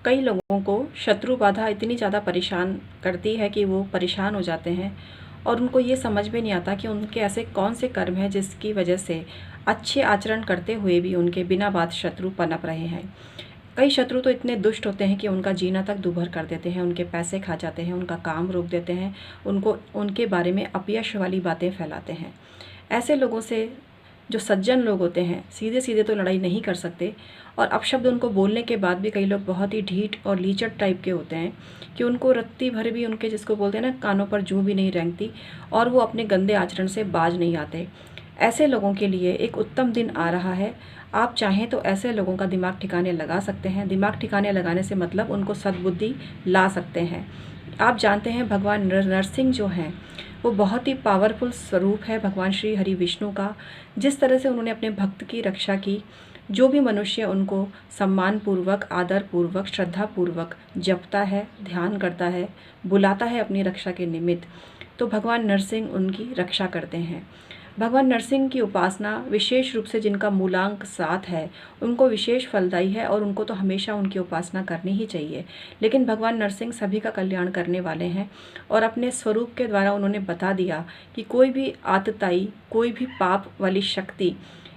कई लोगों को शत्रु बाधा इतनी ज़्यादा परेशान करती है कि वो परेशान हो जाते हैं और उनको ये समझ में नहीं आता कि उनके ऐसे कौन से कर्म हैं जिसकी वजह से अच्छे आचरण करते हुए भी उनके बिना बात शत्रु पनप रहे हैं। कई शत्रु तो इतने दुष्ट होते हैं कि उनका जीना तक दूभर कर देते हैं, उनके पैसे खा जाते हैं, उनका काम रोक देते हैं, उनको उनके बारे में अपयश वाली बातें फैलाते हैं। ऐसे लोगों से जो सज्जन लोग होते हैं सीधे सीधे तो लड़ाई नहीं कर सकते और अपशब्द उनको बोलने के बाद भी कई लोग बहुत ही ढीठ और लीचट टाइप के होते हैं कि उनको रत्ती भर भी उनके जिसको बोलते हैं ना कानों पर जूं भी नहीं रेंगती और वो अपने गंदे आचरण से बाज नहीं आते। ऐसे लोगों के लिए एक उत्तम दिन आ रहा है। आप चाहें तो ऐसे लोगों का दिमाग ठिकाने लगा सकते हैं। दिमाग ठिकाने लगाने से मतलब उनको सद्बुद्धि ला सकते हैं। आप जानते हैं भगवान नरसिंह जो हैं वो बहुत ही पावरफुल स्वरूप है भगवान श्री हरि विष्णु का। जिस तरह से उन्होंने अपने भक्त की रक्षा की, जो भी मनुष्य उनको सम्मानपूर्वक, आदरपूर्वक, श्रद्धापूर्वक जपता है, ध्यान करता है, बुलाता है अपनी रक्षा के निमित्त, तो भगवान नरसिंह उनकी रक्षा करते हैं। भगवान नरसिंह की उपासना विशेष रूप से जिनका मूलांक 7 है उनको विशेष फलदायी है और उनको तो हमेशा उनकी उपासना करनी ही चाहिए। लेकिन भगवान नरसिंह सभी का कल्याण करने वाले हैं और अपने स्वरूप के द्वारा उन्होंने बता दिया कि कोई भी आतताई, कोई भी पाप वाली शक्ति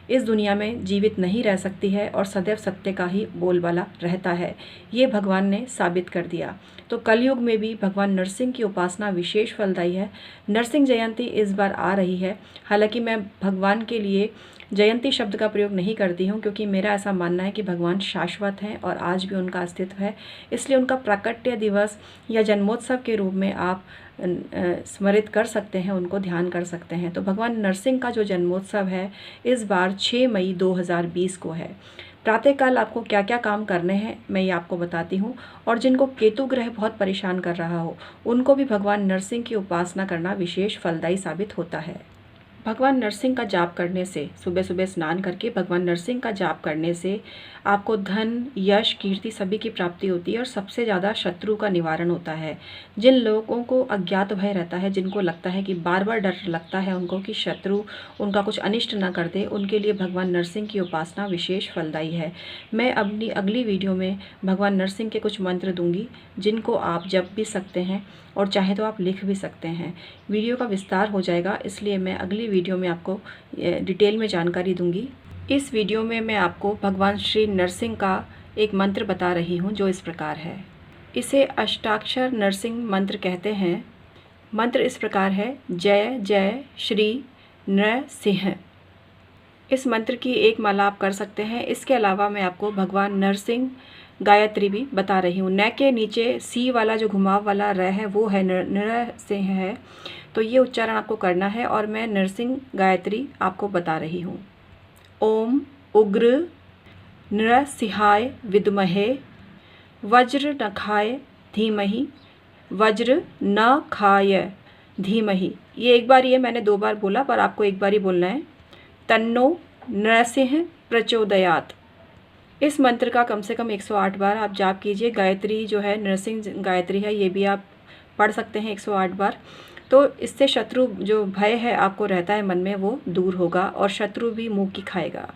इस दुनिया में जीवित नहीं रह सकती है और सदैव सत्य का ही बोलबाला रहता है। ये भगवान ने साबित कर दिया। तो कलयुग में भी भगवान नरसिंह की उपासना विशेष फलदायी है। नरसिंह जयंती इस बार आ रही है। हालांकि मैं भगवान के लिए जयंती शब्द का प्रयोग नहीं करती हूँ क्योंकि मेरा ऐसा मानना है कि भगवान शाश्वत हैं और आज भी उनका अस्तित्व है। इसलिए उनका प्राकट्य दिवस या जन्मोत्सव के रूप में आप स्मरित कर सकते हैं, उनको ध्यान कर सकते हैं। तो भगवान नरसिंह का जो जन्मोत्सव है इस बार 6 मई 2020 को है। प्रातःकाल आपको क्या क्या काम करने हैं मैं ये आपको बताती हूँ। और जिनको केतु ग्रह बहुत परेशान कर रहा हो उनको भी भगवान नरसिंह की उपासना करना विशेष फलदायी साबित होता है। भगवान नरसिंह का जाप करने से, सुबह सुबह स्नान करके भगवान नरसिंह का जाप करने से आपको धन, यश, कीर्ति सभी की प्राप्ति होती है और सबसे ज़्यादा शत्रु का निवारण होता है। जिन लोगों को अज्ञात भय रहता है, जिनको लगता है कि बार बार डर लगता है उनको कि शत्रु उनका कुछ अनिष्ट ना कर दे, उनके लिए भगवान नरसिंह की उपासना विशेष फलदायी है। मैं अपनी अगली वीडियो में भगवान नरसिंह के कुछ मंत्र दूंगी जिनको आप जप भी सकते हैं और चाहे तो आप लिख भी सकते हैं। वीडियो का विस्तार हो जाएगा इसलिए मैं अगली वीडियो में आपको डिटेल में जानकारी दूंगी। इस वीडियो में मैं आपको भगवान श्री नरसिंह का एक मंत्र बता रही हूँ जो इस प्रकार है। इसे अष्टाक्षर नरसिंह मंत्र कहते हैं। मंत्र इस प्रकार है, जय जय श्री नरसिंह। इस मंत्र की एक माला आप कर सकते हैं। इसके अलावा मैं आपको भगवान नरसिंह गायत्री भी बता रही हूँ। न के नीचे सी वाला जो घुमाव वाला र है वो है नरसिंह है, तो ये उच्चारण आपको करना है और मैं नरसिंह गायत्री आपको बता रही हूँ। ओम उग्र नरसिंहाय विद्महे वज्र नखाय धीमहि वज्र नखाय धीमहि। ये एक बार, ये मैंने 2 बार बोला पर आपको एक बार ही बोलना है। तन्नो नरसिंह प्रचोदयात। इस मंत्र का कम से कम 108 बार आप जाप कीजिए। गायत्री जो है नरसिंह गायत्री है, ये भी आप पढ़ सकते हैं 108 बार। तो इससे शत्रु जो भय है आपको रहता है मन में वो दूर होगा और शत्रु भी मुँह की खाएगा।